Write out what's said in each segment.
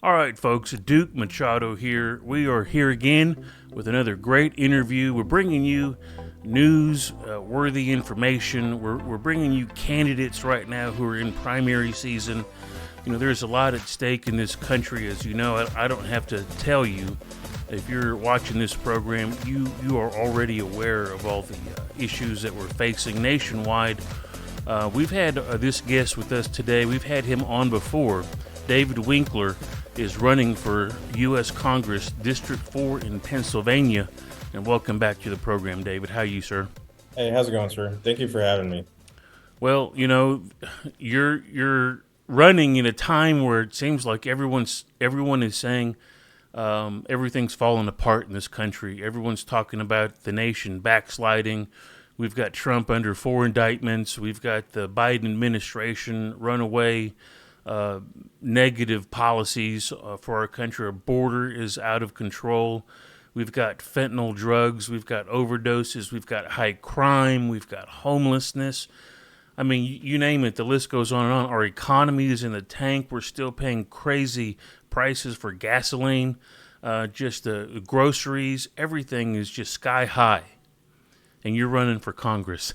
All right, folks, Duke Machado here. We are here again with another great interview. We're bringing you news worthy information. We're bringing you candidates right now who are in primary season. You know, there's a lot at stake in this country, as you know. I don't have to tell you. If you're watching this program, you are already aware of all the issues that we're facing nationwide. We've had this guest with us today. We've had him on before. David Winkler is running for U.S. Congress, District 4 in Pennsylvania. And welcome back to the program, David. How are you, sir? Hey, how's it going, sir? Thank you for having me. Well, you know, you're running in a time where it seems like everyone is saying everything's falling apart in this country. Everyone's talking about the nation backsliding. We've got Trump under 4 indictments. We've got the Biden administration runaway negative policies for our country. Our border is out of control. We've got fentanyl drugs. We've got overdoses. We've got high crime. We've got homelessness. I mean, you name it, the list goes on and on. Our economy is in the tank. We're still paying crazy prices for gasoline, just the groceries. Everything is just sky high. And you're running for Congress.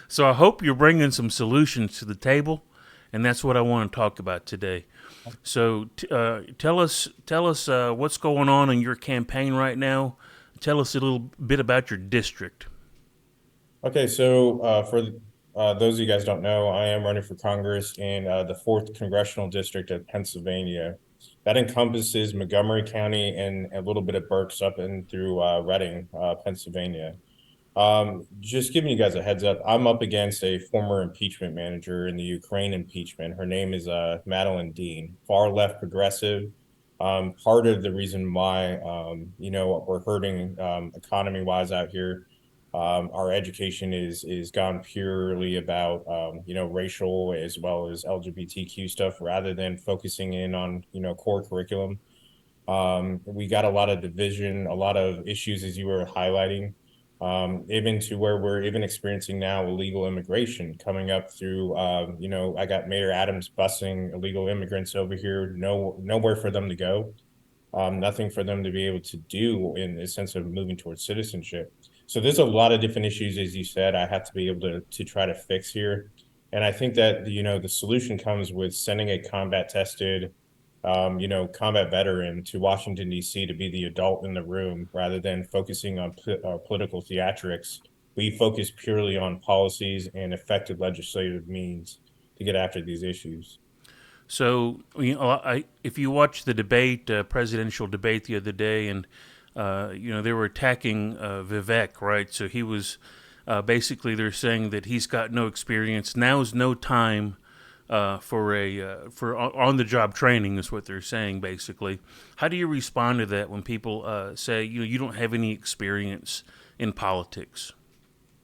So I hope you're bringing some solutions to the table, and that's what I want to talk about today. So tell us what's going on in your campaign right now. Tell us a little bit about your district. Okay, so for those of you guys don't know, I am running for Congress in the 4th Congressional District of Pennsylvania. That encompasses Montgomery County and a little bit of Berks up and through Reading, Pennsylvania. Just giving you guys a heads up, I'm up against a former impeachment manager in the Ukraine impeachment. Her name is Madeline Dean, far left progressive. Part of the reason why, we're hurting economy wise out here. Our education is gone purely about, racial as well as LGBTQ stuff rather than focusing in on, core curriculum. We got a lot of division, a lot of issues, as you were highlighting, even to where we're even experiencing now illegal immigration coming up through. I got Mayor Adams busing illegal immigrants over here, nowhere for them to go, nothing for them to be able to do in the sense of moving towards citizenship. So there's a lot of different issues, as you said, I have to be able to try to fix here. And I think that, the solution comes with sending a combat tested combat veteran to Washington, D.C. to be the adult in the room rather than focusing on political theatrics. We focus purely on policies and effective legislative means to get after these issues. So, if you watch the debate, presidential debate the other day, and they were attacking Vivek, right? So he was basically they're saying that he's got no experience. Now is no time for on the job training is what they're saying basically. How do you respond to that when people say you don't have any experience in politics?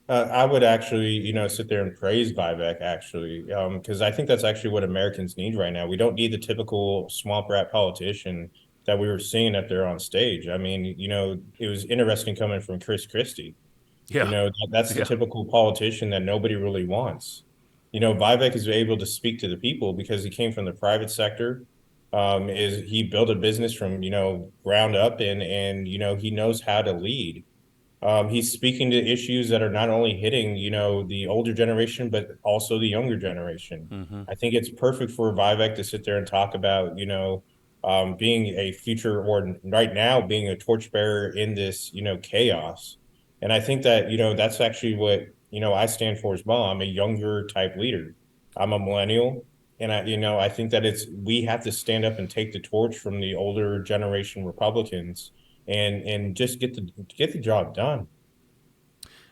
I would actually, sit there and praise Vivek actually, because I think that's actually what Americans need right now. We don't need the typical swamp rat politician that we were seeing up there on stage. I mean, it was interesting coming from Chris Christie. Yeah, That's the yeah. typical politician that nobody really wants. Vivek is able to speak to the people because he came from the private sector. Is he built a business from ground up and he knows how to lead. He's speaking to issues that are not only hitting the older generation but also the younger generation. Hmm. I think it's perfect for Vivek to sit there and talk about being a future or right now being a torchbearer in this chaos. And I think that that's actually what I stand for as well. I'm a younger type leader. I'm a millennial, and I think that we have to stand up and take the torch from the older generation Republicans and just get the job done.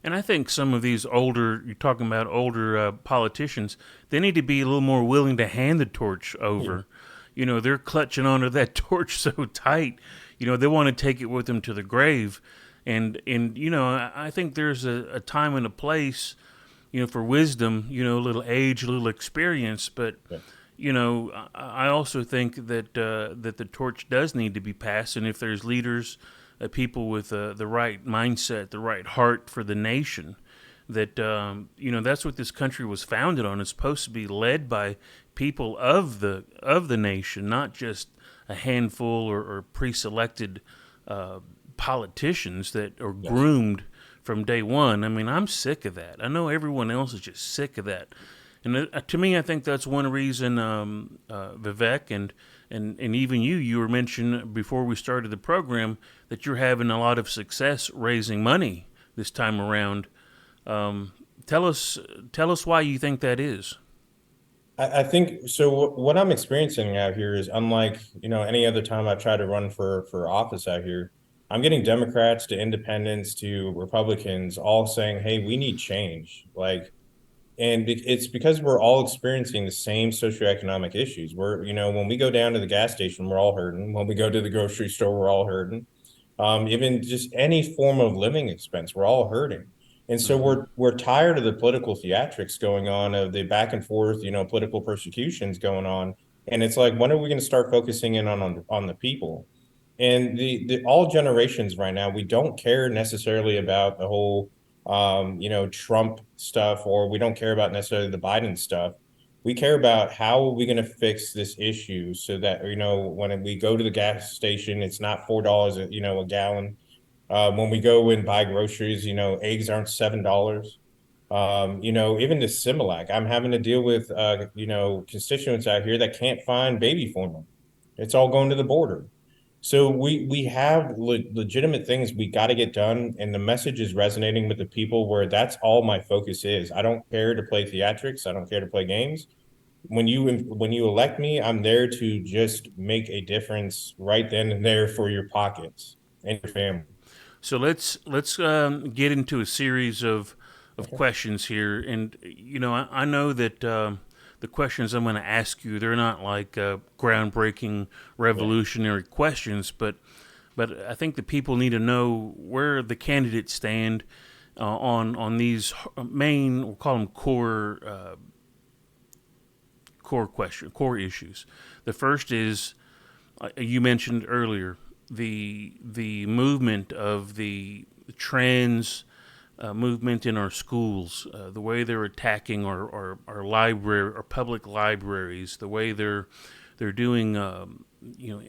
And I think some of these older, you're talking about older politicians, they need to be a little more willing to hand the torch over. They're clutching onto that torch so tight. They want to take it with them to the grave. And I think there's a time and a place, for wisdom, a little age, a little experience. But, Yeah. I also think that the torch does need to be passed. And if there's leaders, people with the right mindset, the right heart for the nation, that that's what this country was founded on. It's supposed to be led by people of the nation, not just a handful or pre-selected uh, politicians that are Yes. groomed from day one. I mean, I'm sick of that. I know everyone else is just sick of that. And to me, I think that's one reason, Vivek, and even you were mentioning before we started the program that you're having a lot of success raising money this time around. Um, tell us, tell us why you think that is. I think so. What I'm experiencing out here is unlike, any other time I've tried to run for office out here. I'm getting Democrats to independents to Republicans all saying, "Hey, we need change." It's because we're all experiencing the same socioeconomic issues. When we go down to the gas station, we're all hurting. When we go to the grocery store, we're all hurting. Even just any form of living expense, we're all hurting. And so Mm-hmm. we're tired of the political theatrics going on, of the back and forth, political persecutions going on. And it's like, when are we going to start focusing in on the people? And the all generations right now, we don't care necessarily about the whole Trump stuff, or we don't care about necessarily the Biden stuff. We care about how are we going to fix this issue so that, when we go to the gas station, it's not $4, a gallon. When we go and buy groceries, eggs aren't $7. Even the Similac, I'm having to deal with, constituents out here that can't find baby formula. It's all going to the border. So we have legitimate things we got to get done, and the message is resonating with the people where that's all my focus is. I don't care to play theatrics. I don't care to play games. When you elect me, I'm there to just make a difference right then and there for your pockets and your family. So let's get into a series of Okay. questions here, and I know that the questions I'm going to ask you, they're not like groundbreaking, Yeah. revolutionary questions, but I think the people need to know where the candidates stand on these main, we'll call them core issues. The first is you mentioned earlier the movement of the trans movement in our schools, the way they're attacking our library, our public libraries, the way they're doing,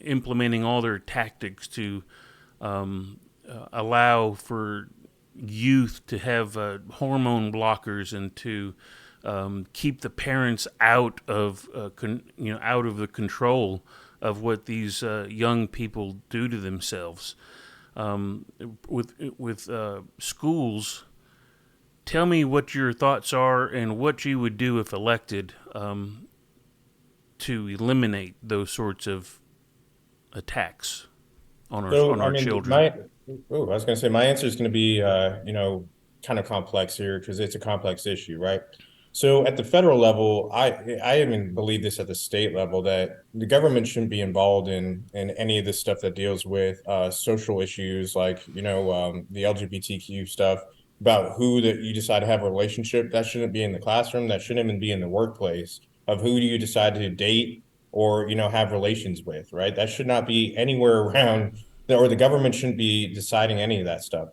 implementing all their tactics to allow for youth to have hormone blockers and to keep the parents out of out of the control of what these young people do to themselves. With schools, tell me what your thoughts are and what you would do if elected to eliminate those sorts of attacks on So, I our mean, children. I was going to say my answer is going to be, kind of complex here because it's a complex issue, right? So, at the federal level, I even believe this at the state level that the government shouldn't be involved in any of this stuff that deals with social issues like, the LGBTQ stuff about who that you decide to have a relationship. That shouldn't be in the classroom. That shouldn't even be in the workplace of who do you decide to date or, have relations with, right? That should not be anywhere around or the government shouldn't be deciding any of that stuff.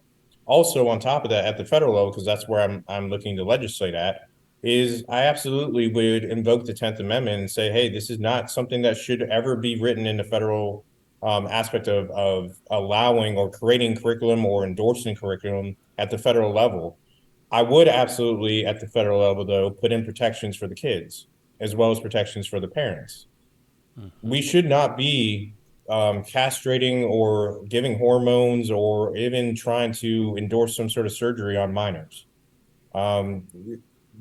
Also, on top of that, at the federal level, because that's where I'm looking to legislate at, is I absolutely would invoke the 10th Amendment and say, hey, this is not something that should ever be written in the federal aspect of allowing or creating curriculum or endorsing curriculum at the federal level. I would absolutely, at the federal level, though, put in protections for the kids as well as protections for the parents. Mm-hmm. We should not be castrating or giving hormones or even trying to endorse some sort of surgery on minors. Um,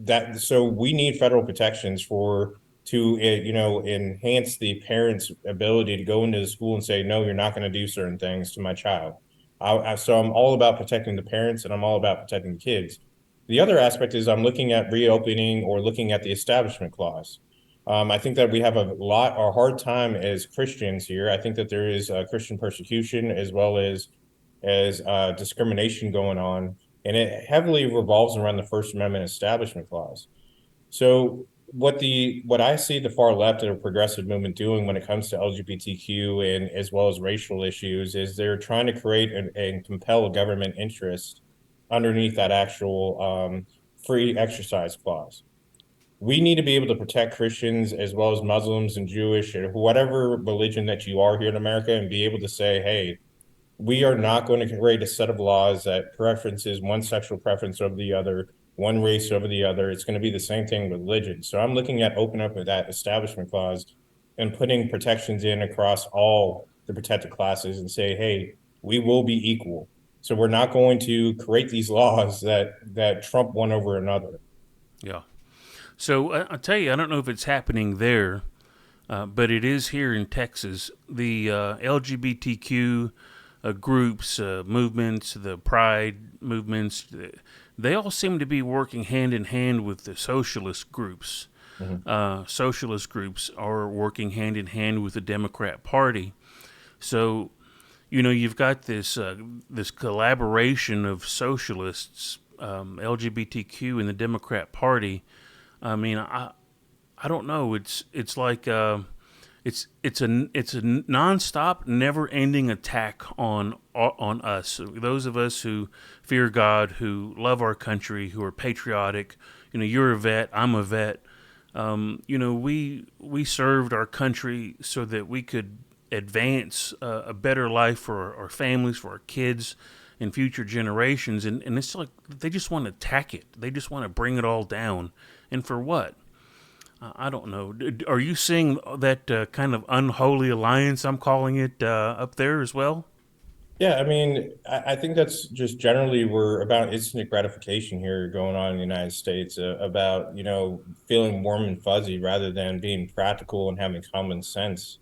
that so we need federal protections for to enhance the parents' ability to go into the school and say, no, you're not going to do certain things to my child. So I'm all about protecting the parents and I'm all about protecting the kids. The other aspect is I'm looking at reopening or looking at the establishment clause. I think that we have a hard time as Christians here. I think that there is Christian persecution as well as discrimination going on, and it heavily revolves around the First Amendment Establishment Clause. So what I see the far left of the progressive movement doing when it comes to LGBTQ and as well as racial issues is they're trying to create and compel a government interest underneath that actual free exercise clause. we need to be able to protect Christians as well as Muslims and Jewish or whatever religion that you are here in America, and be able to say, hey, we are not going to create a set of laws that preferences one sexual preference over the other, one race over the other. It's going to be the same thing with religion. So I'm looking at open up with that establishment clause and putting protections in across all the protected classes and say, hey, we will be equal. So we're not going to create these laws that trump one over another. Yeah. So I'll tell you, I don't know if it's happening there, but it is here in Texas. The LGBTQ groups, movements, the pride movements, they all seem to be working hand in hand with the socialist groups. Mhm. Socialist groups are working hand in hand with the Democrat Party. So, you've got this collaboration of socialists, LGBTQ, and the Democrat Party. I mean, I don't know. It's like it's a nonstop, never-ending attack on us. Those of us who fear God, who love our country, who are patriotic. You're a vet. I'm a vet. We served our country so that we could advance a better life for our families, for our kids, and future generations. And it's like they just want to attack it. They just want to bring it all down. And for what? I don't know. Are you seeing that kind of unholy alliance, I'm calling it, up there as well? Yeah, I mean, I think that's just generally we're about instant gratification here going on in the United States, about, feeling warm and fuzzy rather than being practical and having common sense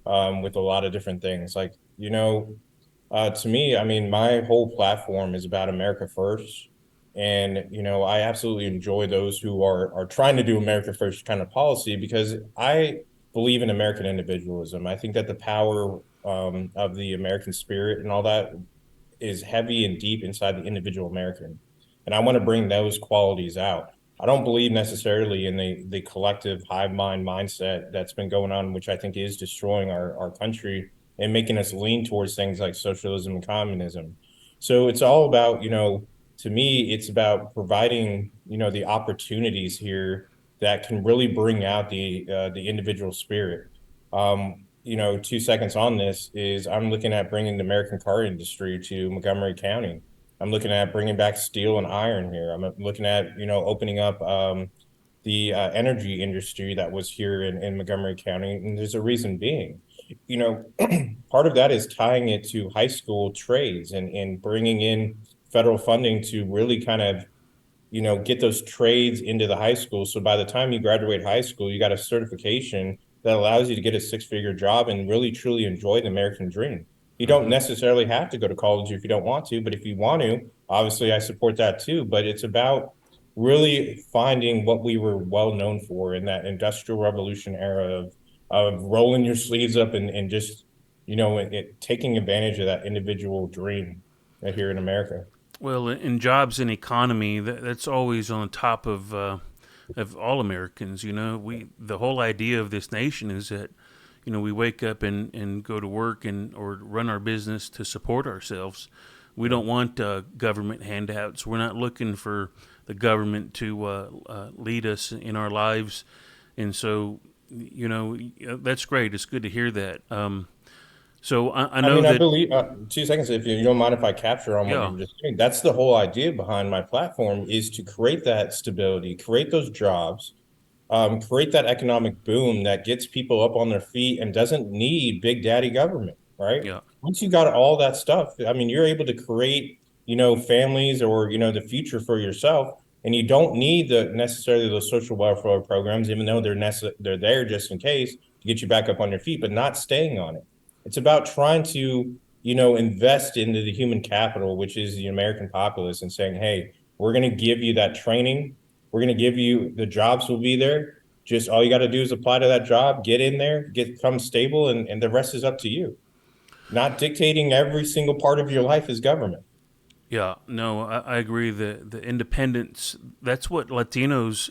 with a lot of different things. Like, to me, I mean, my whole platform is about America first. And, I absolutely enjoy those who are trying to do America first kind of policy because I believe in American individualism. I think that the power of the American spirit and all that is heavy and deep inside the individual American. And I want to bring those qualities out. I don't believe necessarily in the collective hive mind mindset that's been going on, which I think is destroying our country and making us lean towards things like socialism and communism. So it's all about, to me, it's about providing, the opportunities here that can really bring out the individual spirit. 2 seconds on this is I'm looking at bringing the American car industry to Montgomery County. I'm looking at bringing back steel and iron here. I'm looking at, opening up the energy industry that was here in Montgomery County. And there's a reason being, you know, part of that is tying it to high school trades and bringing in federal funding to really kind of get those trades into the high school. So by the time you graduate high school, you got a certification that allows you to get a six-figure job and really truly enjoy the American dream. You don't Hmm. necessarily have to go to college if you don't want to, but if you want to, obviously I support that too. But it's about really finding what we were well known for in that industrial revolution era of rolling your sleeves up and just taking advantage of that individual dream here in America. Well, in jobs and economy, that's always on top of all Americans. The whole idea of this nation is that we wake up and go to work or run our business to support ourselves. We don't want government handouts. We're not looking for the government to lead us in our lives, and so that's great. It's good to hear that. So I I know mean, I that. believe 2 seconds, if you don't mind if I capture on what you Yeah. were just saying, that's the whole idea behind my platform is to create that stability, create those jobs, create that economic boom that gets people up on their feet and doesn't need big daddy government, right? Yeah. Once you got all that stuff, I mean, you're able to create, families or, the future for yourself. And you don't need necessarily those social welfare programs, even though they're there just in case to get you back up on your feet, but not staying on it. It's about trying to, invest into the human capital, which is the American populace, and saying, hey, we're going to give you that training. We're going to give you the jobs will be there. Just all you got to do is apply to that job, get in there, become stable, and the rest is up to you. Not dictating every single part of your life is government. Yeah, no, I agree. The independence, that's what Latinos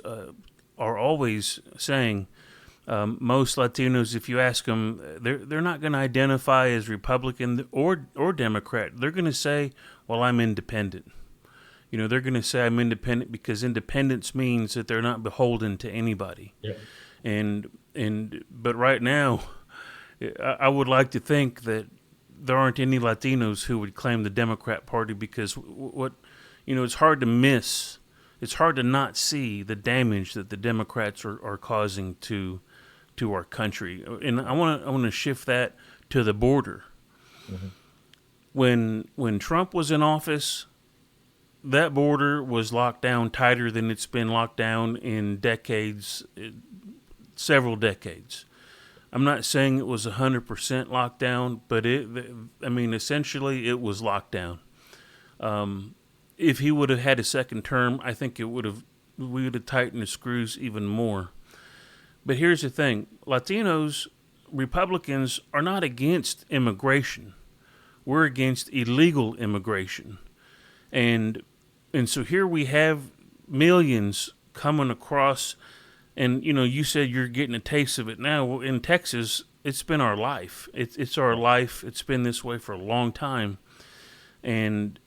are always saying. Most Latinos, if you ask them, they're not going to identify as Republican or Democrat. They're going to say, "Well, I'm independent." They're going to say I'm independent because independence means that they're not beholden to anybody. Yeah. But right now, I would like to think that there aren't any Latinos who would claim the Democrat Party because it's hard to miss. It's hard to not see the damage that the Democrats are causing to our country. And I want to shift that to the border. Mhm. When Trump was in office, that border was locked down tighter than it's been locked down in decades, several decades. I'm not saying it was 100% lockdown, but essentially it was locked down. If he would have had a second term, I think we would have tightened the screws even more. But here's the thing: Latinos, Republicans are not against immigration. We're against illegal immigration, and so here we have millions coming across. And you said you're getting a taste of it now. Well, in Texas, it's been our life. It's our life. It's been this way for a long time, and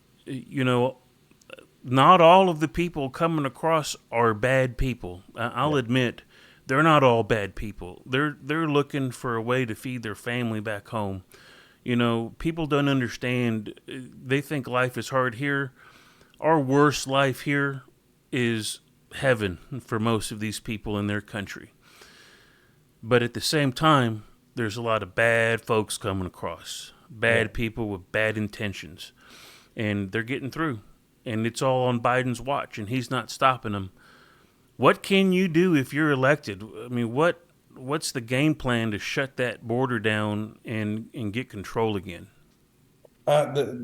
not all of the people coming across are bad people. I'll Yeah. admit, they're not all bad people. They're looking for a way to feed their family back home. People don't understand. They think life is hard here. Our worst life here is heaven for most of these people in their country. But at the same time, there's a lot of bad folks coming across, Yeah. bad people with bad intentions, and they're getting through. And it's all on Biden's watch, and he's not stopping them. What can you do if you're elected? I mean, what's the game plan to shut that border down and get control again?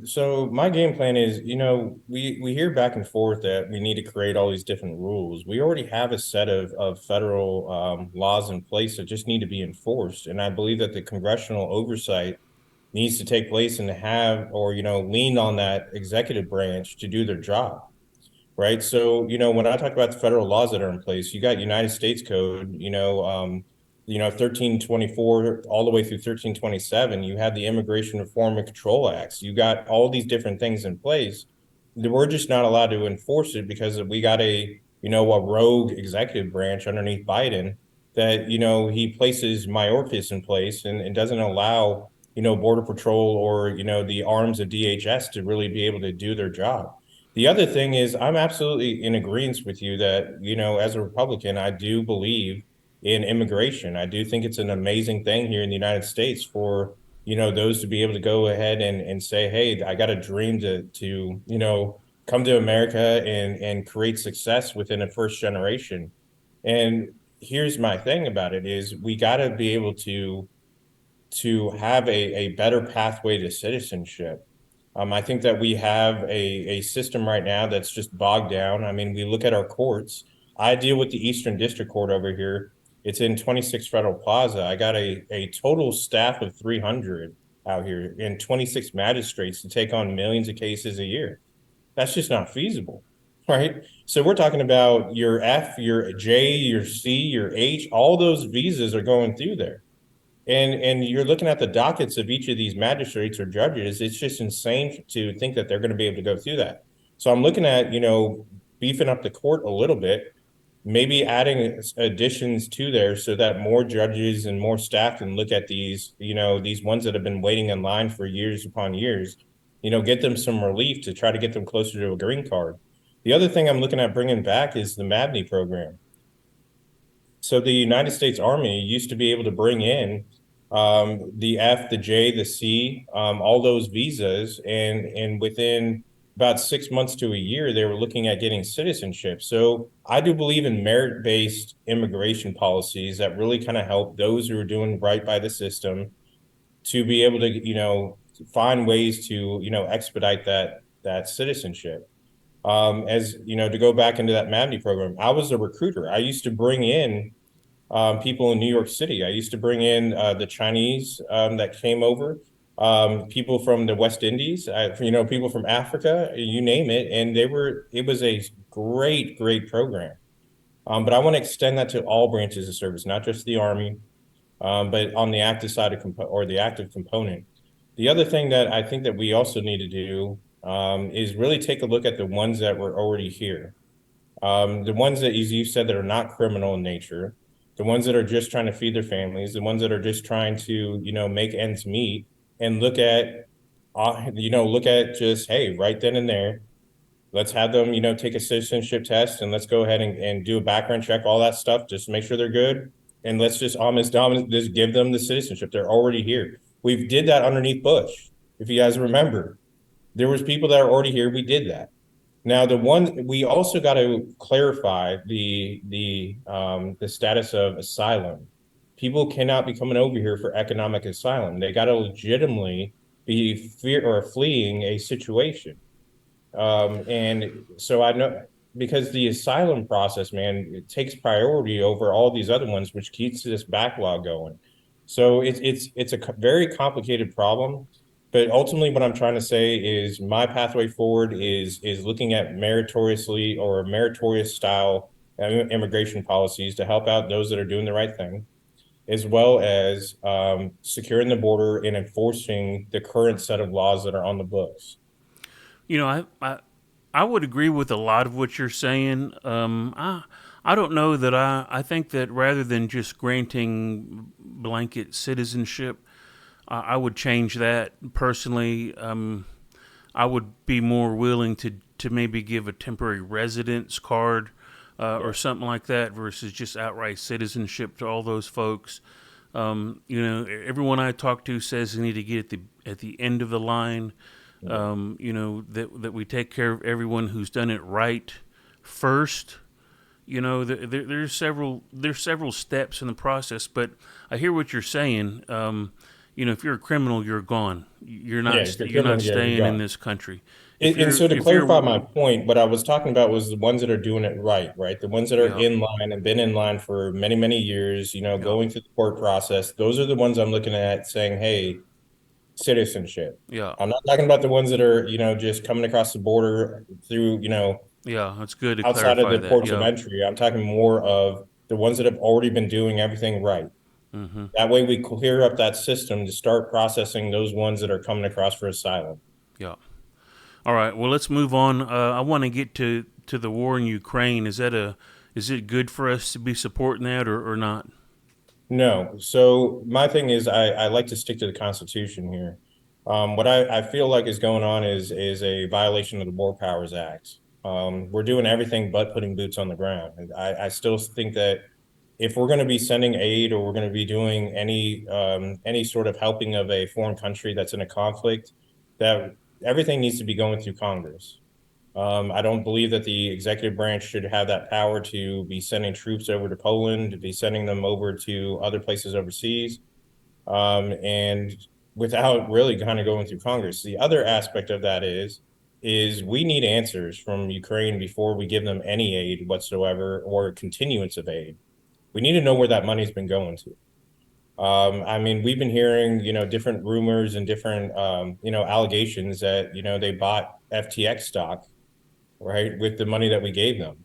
So my game plan is, we hear back and forth that we need to create all these different rules. We already have a set of federal laws in place that just need to be enforced. And I believe that the congressional oversight needs to take place and have, or, lean on that executive branch to do their job. Right. So, when I talk about the federal laws that are in place, you got United States Code, 1324 all the way through 1327. You have the Immigration Reform and Control Acts. You got all these different things in place. We're just not allowed to enforce it because we got a rogue executive branch underneath Biden that, he places Mayorkas in place and doesn't allow, Border Patrol or, the arms of DHS to really be able to do their job. The other thing is, I'm absolutely in agreement with you that, as a Republican, I do believe in immigration. I do think it's an amazing thing here in the United States for, those to be able to go ahead and say, hey, I got a dream to, come to America and create success within a first generation. And here's my thing about it is we got to be able to have a better pathway to citizenship. I think that we have a system right now that's just bogged down. I mean, we look at our courts. I deal with the Eastern District Court over here. It's in 26 Federal Plaza. I got a total staff of 300 out here and 26 magistrates to take on millions of cases a year. That's just not feasible, right? So we're talking about your F, your J, your C, your H, all those visas are going through there. And you're looking at the dockets of each of these magistrates or judges. It's just insane to think that they're going to be able to go through that. So I'm looking at, beefing up the court a little bit, maybe adding additions to there so that more judges and more staff can look at these, these ones that have been waiting in line for years upon years, get them some relief to try to get them closer to a green card. The other thing I'm looking at bringing back is the MABNY program. So the United States Army used to be able to bring in the F, the J, the C, all those visas, and within about 6 months to a year, they were looking at getting citizenship. So I do believe in merit-based immigration policies that really kind of help those who are doing right by the system to be able to, find ways to, expedite that citizenship. As to go back into that MABNY program, I was a recruiter. I used to bring in people in New York City. I used to bring in the Chinese that came over, people from the West Indies, people from Africa, you name it. And it was a great, great program. But I want to extend that to all branches of service, not just the Army, but on the active side or the active component. The other thing that I think that we also need to do is really take a look at the ones that were already here. The ones that, as you said, that are not criminal in nature, the ones that are just trying to feed their families, the ones that are just trying to, make ends meet, and look at just, hey, right then and there, let's have them, take a citizenship test, and let's go ahead and do a background check, all that stuff, just to make sure they're good. And let's just just give them the citizenship. They're already here. We did that underneath Bush. If you guys remember, there was people that are already here. We did that. Now, the one we also got to clarify the status of asylum. People cannot be coming over here for economic asylum. They got to legitimately be fear or fleeing a situation. And so I know, because the asylum process, man, it takes priority over all these other ones, which keeps this backlog going. So it's a very complicated problem. But ultimately, what I'm trying to say is my pathway forward is looking at meritoriously or meritorious style immigration policies to help out those that are doing the right thing, as well as securing the border and enforcing the current set of laws that are on the books. You know, I would agree with a lot of what you're saying. I don't know that I think that rather than just granting blanket citizenship, I would change that personally. I would be more willing to maybe give a temporary residence card or something like that versus just outright citizenship to all those folks. Everyone I talk to says they need to get at the end of the line. That we take care of everyone who's done it right first. There's several steps in the process, but I hear what you're saying. If you're a criminal, you're gone. Yeah, if you're You're not criminal, yeah, you're staying in gone. this country. And so to If clarify my you're point, what I was talking about was the ones that are doing it right, right? The ones that are Yeah, in line and been in line for many, many years, yeah, going through the court process. Those are the ones I'm looking at saying, hey, citizenship. yeah, I'm not talking about the ones that are, just coming across the border through, yeah. It's good to outside of clarify the that. ports of Yeah. entry. I'm talking more of the ones that have already been doing everything right. Mm-hmm. That way we clear up that system to start processing those ones that are coming across for asylum. Yeah. All right. Well, let's move on. I want to get to the war in Ukraine. Is it good for us to be supporting that or not? No. So my thing is I like to stick to the Constitution here. What I feel like is going on is a violation of the War Powers Act. We're doing everything but putting boots on the ground. And I still think that if we're going to be sending aid or we're going to be doing any sort of helping of a foreign country that's in a conflict, that everything needs to be going through Congress. I don't believe that the executive branch should have that power to be sending troops over to Poland, to be sending them over to other places overseas, and without really kind of going through Congress. The other aspect of that is we need answers from Ukraine before we give them any aid whatsoever or continuance of aid. We need to know where that money's been going to. I mean, we've been hearing, different rumors and different, allegations that, they bought FTX stock, right, with the money that we gave them.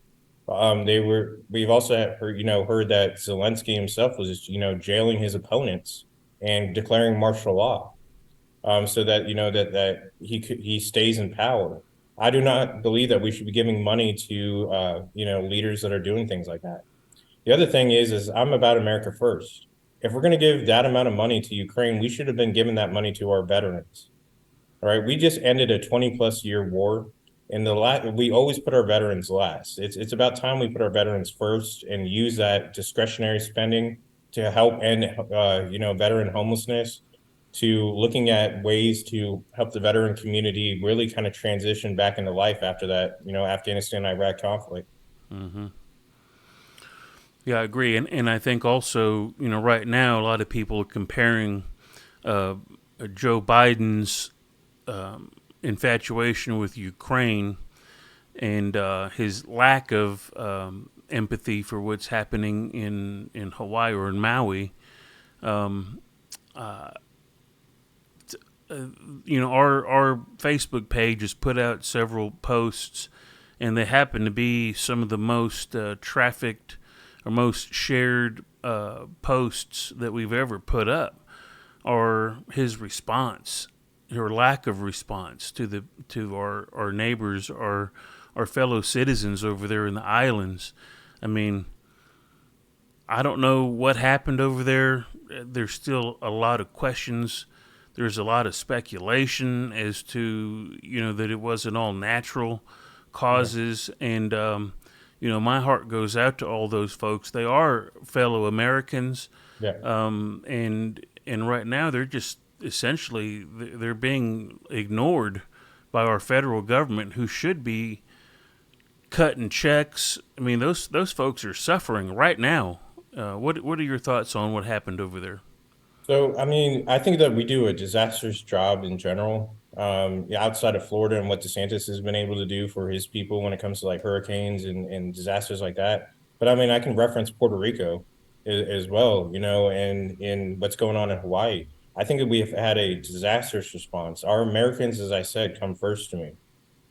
We've also heard that Zelensky himself was, jailing his opponents and declaring martial law, so that, that he stays in power. I do not believe that we should be giving money to, leaders that are doing things like that. The other thing is I'm about America first. If we're going to give that amount of money to Ukraine, we should have been giving that money to our veterans. All right, we just ended a 20-plus-year war, and we always put our veterans last. It's about time we put our veterans first and use that discretionary spending to help end veteran homelessness, to looking at ways to help the veteran community really kind of transition back into life after that, Afghanistan Iraq conflict. Mm-hmm. Yeah, I agree, and I think also right now a lot of people are comparing uh, Joe Biden's infatuation with Ukraine and his lack of empathy for what's happening in Hawaii or in Maui. Um, our Facebook page has put out several posts, and they happen to be some of the most trafficked or most shared posts that we've ever put up. Or his response or lack of response to our neighbors, our fellow citizens over there in the islands. I mean, I don't know what happened over there. There's still a lot of questions. There's a lot of speculation as to that it wasn't all natural Yeah, causes, and my heart goes out to all those folks. They are fellow Americans, yeah. and right now they're just essentially they're being ignored by our federal government, who should be cutting checks. I mean, those folks are suffering right now. What are your thoughts on what happened over there? So, I mean, I think that we do a disastrous job in general, yeah, outside of Florida and what DeSantis has been able to do for his people when it comes to like hurricanes and disasters like that. But I mean, I can reference Puerto Rico as well, and in what's going on in Hawaii. I think that we have had a disastrous response. Our Americans, as I said, come first to me,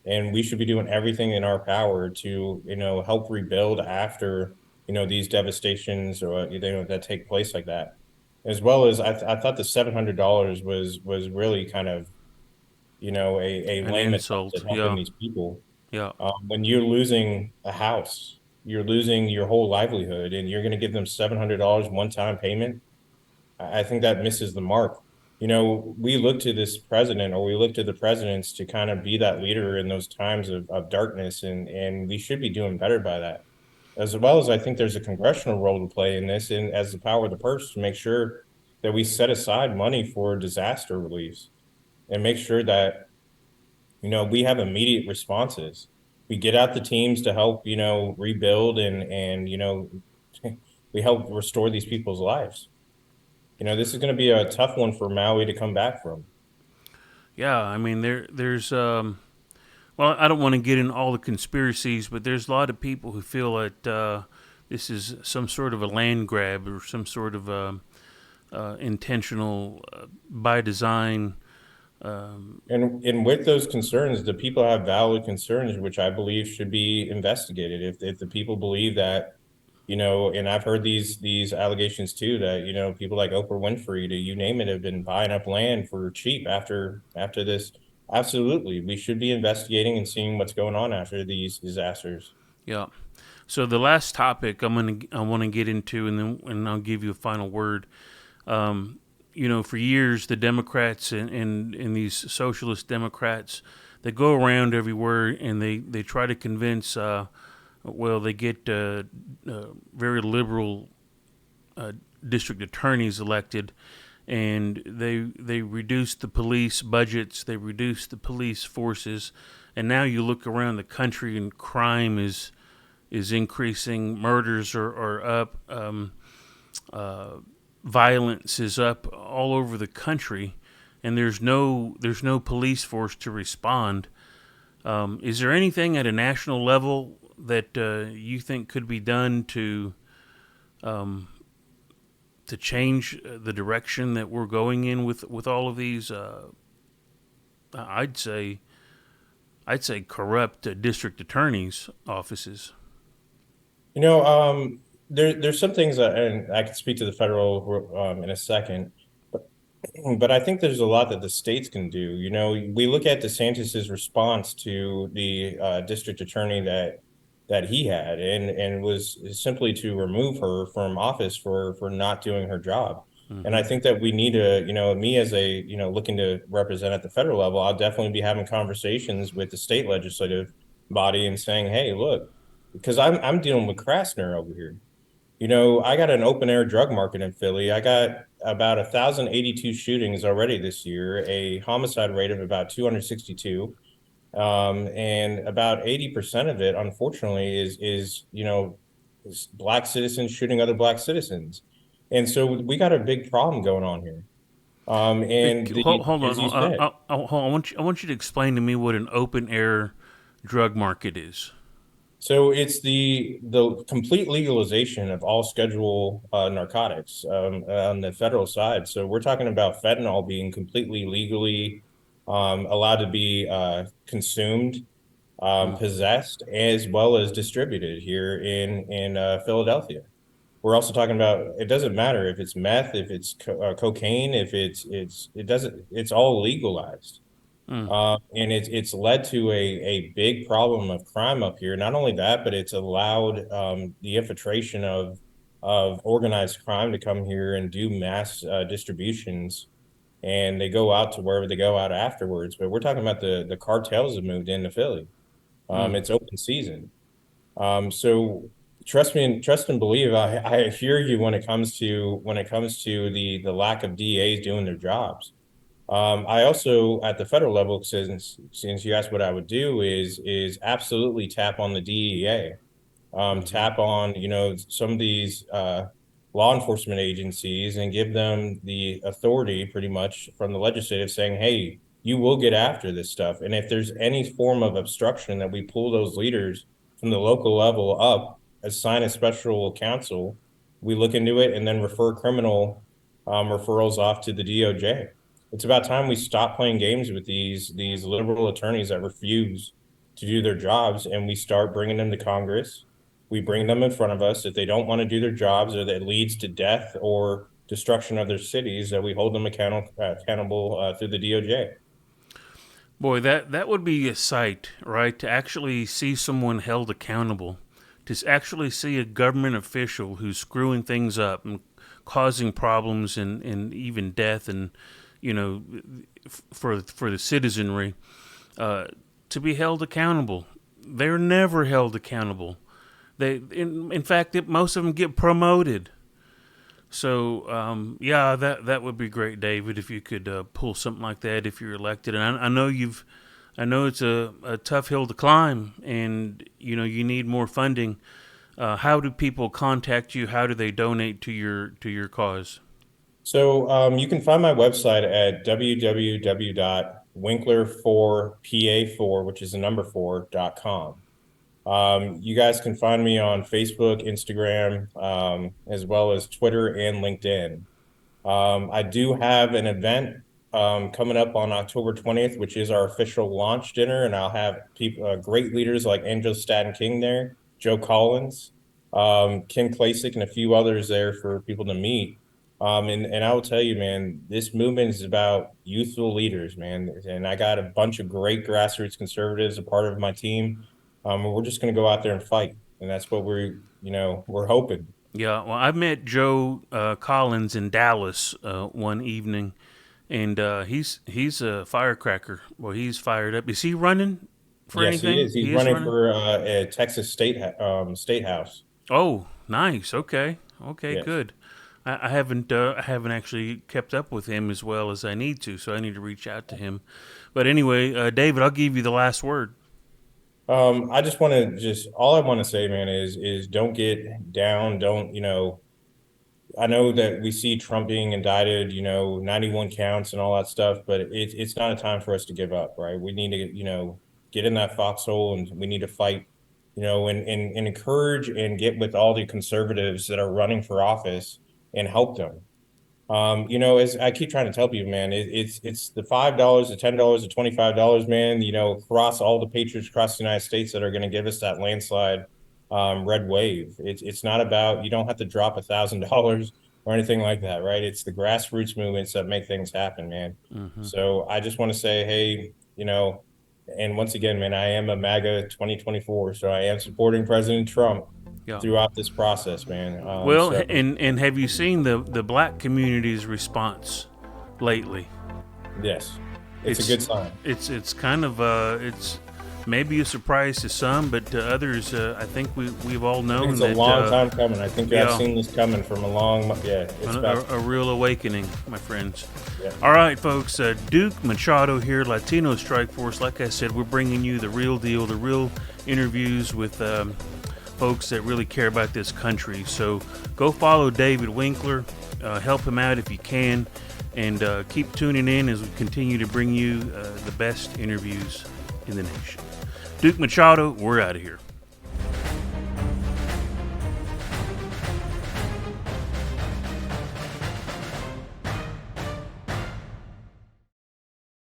and we should be doing everything in our power to, help rebuild after, these devastations or that take place like that. As well as I thought the $700 was really kind of, a An lame attempt insult. at helping Yeah, these people. yeah. When you're losing a house, you're losing your whole livelihood, and you're going to give them $700 one-time payment. I think that misses the mark. We look to this president, or we look to the presidents, to kind of be that leader in those times of darkness, and we should be doing better by that. As well as I think there's a congressional role to play in this, and as the power of the purse, to make sure that we set aside money for disaster reliefs and make sure that, we have immediate responses. We get out the teams to help, rebuild and we help restore these people's lives. This is going to be a tough one for Maui to come back from. Yeah, I mean there's well, I don't want to get in all the conspiracies, but there's a lot of people who feel that this is some sort of a land grab or some sort of intentional by design. And with those concerns, the people have valid concerns, which I believe should be investigated. If the people believe that, and I've heard these allegations too, that, people like Oprah Winfrey, to you name it, have been buying up land for cheap after this. Absolutely, we should be investigating and seeing what's going on after these disasters. Yeah. So the last topic I want to get into, and I'll give you a final word. For years the Democrats and these socialist Democrats, they go around everywhere and they try to convince. They get very liberal district attorneys elected, and they reduce the police budgets, they reduce the police forces, and now you look around the country and crime is increasing, murders are up, violence is up all over the country, and there's no police force to respond. Is there anything at a national level that you think could be done to change the direction that we're going in with all of these? I'd say corrupt district attorneys' offices. There's some things that, and I can speak to the federal in a second, but I think there's a lot that the states can do. We look at DeSantis's response to the district attorney that he had, and was simply to remove her from office for not doing her job. And Mm-hmm. I think that we need to, me as a, looking to represent at the federal level, I'll definitely be having conversations with the state legislative body and saying, hey, look, because I'm dealing with Krasner over here. I got an open air drug market in Philly. I got about 1,082 shootings already this year, a homicide rate of about 262. And about 80% of it, unfortunately, is Black citizens shooting other Black citizens. And so we got a big problem going on here. And Hold on. as you said, I want you to explain to me what an open air drug market is. so it's the complete legalization of all schedule narcotics on the federal side. So we're talking about fentanyl being completely legally allowed to be consumed, Mm. possessed, as well as distributed here in Philadelphia. we're also talking about, it doesn't matter if it's meth, if it's cocaine, if it doesn't, it's all legalized. Mm. And it's led to a big problem of crime up here. Not only that, but it's allowed the infiltration of organized crime to come here and do mass distributions, and they go out to wherever they go out afterwards. But we're talking about the cartels have moved into Philly. Mm. It's open season. So trust and believe. I hear you when it comes to the lack of DAs doing their jobs. I also, at the federal level, since you asked what I would do, is absolutely tap on the DEA, Mm-hmm. tap on, some of these law enforcement agencies, and give them the authority pretty much from the legislative, saying, hey, you will get after this stuff. And if there's any form of obstruction, that we pull those leaders from the local level up, assign a special counsel, we look into it, and then refer criminal referrals off to the DOJ. It's about time we stop playing games with these liberal attorneys that refuse to do their jobs, and we start bringing them to Congress. We bring them in front of us. If they don't want to do their jobs, or that leads to death or destruction of their cities, that we hold them accountable through the DOJ. Boy, that would be a sight, right? To actually see someone held accountable, to actually see a government official who's screwing things up and causing problems and even death, and you know, for the citizenry, to be held accountable. They're never held accountable. In fact, most of them get promoted. So, yeah, that would be great, David, if you could pull something like that if you're elected. And I know it's a tough hill to climb, and you need more funding. How do people contact you? How do they donate to your cause? So you can find my website at www.winkler4pa4, which is the number 4.com. You guys can find me on Facebook, Instagram, as well as Twitter and LinkedIn. I do have an event coming up on October 20th, which is our official launch dinner, and I'll have people, great leaders like Angel Staten King there, Joe Collins, Kim Klasick, and a few others there for people to meet. And I will tell you, man, this movement is about youthful leaders, man. And I got a bunch of great grassroots conservatives a part of my team. We're just going to go out there and fight, and that's what we're hoping. Yeah, well, I met Joe Collins in Dallas one evening, and he's a firecracker. Well, he's fired up. Is he running for Yes, he anything? is. He's He is running running. for a Texas state house. Oh, nice. Okay, okay, Yes. good. I haven't actually kept up with him as well as I need to, so I need to reach out to him. But anyway, David, I'll give you the last word. I just want to just all I want to say, man, is don't get down. Don't, I know that we see Trump being indicted, 91 counts and all that stuff, but it's not a time for us to give up, right? We need to, get in that foxhole, and we need to fight, and encourage and get with all the conservatives that are running for office and help them. As I keep trying to tell people, man, it's the $5, the $10, the $25, man, across all the patriots across the United States that are going to give us that landslide red wave. It's not about, you don't have to drop $1,000 or anything like that, right? It's the grassroots movements that make things happen, man. Hmm. So I just want to say, hey, and once again, man, I am a MAGA 2024, so I am supporting President Trump Yeah. throughout this process, man. Well, and have you seen the black community's response lately? Yes, it's a It's good sign. it's kind of it's maybe a surprise to some, but to others, I think we've all I think known it's a that long time coming. I think I've yeah, seen this coming from a long, yeah, it's about, a real awakening, my friends. yeah. All right, folks. Duke Machado here, Latino Strike Force. Like I said, we're bringing you the real deal, the real interviews with folks that really care about this country. So go follow David Winkler, help him out if you can, and keep tuning in as we continue to bring you the best interviews in the nation. Duke Machado, we're out of here.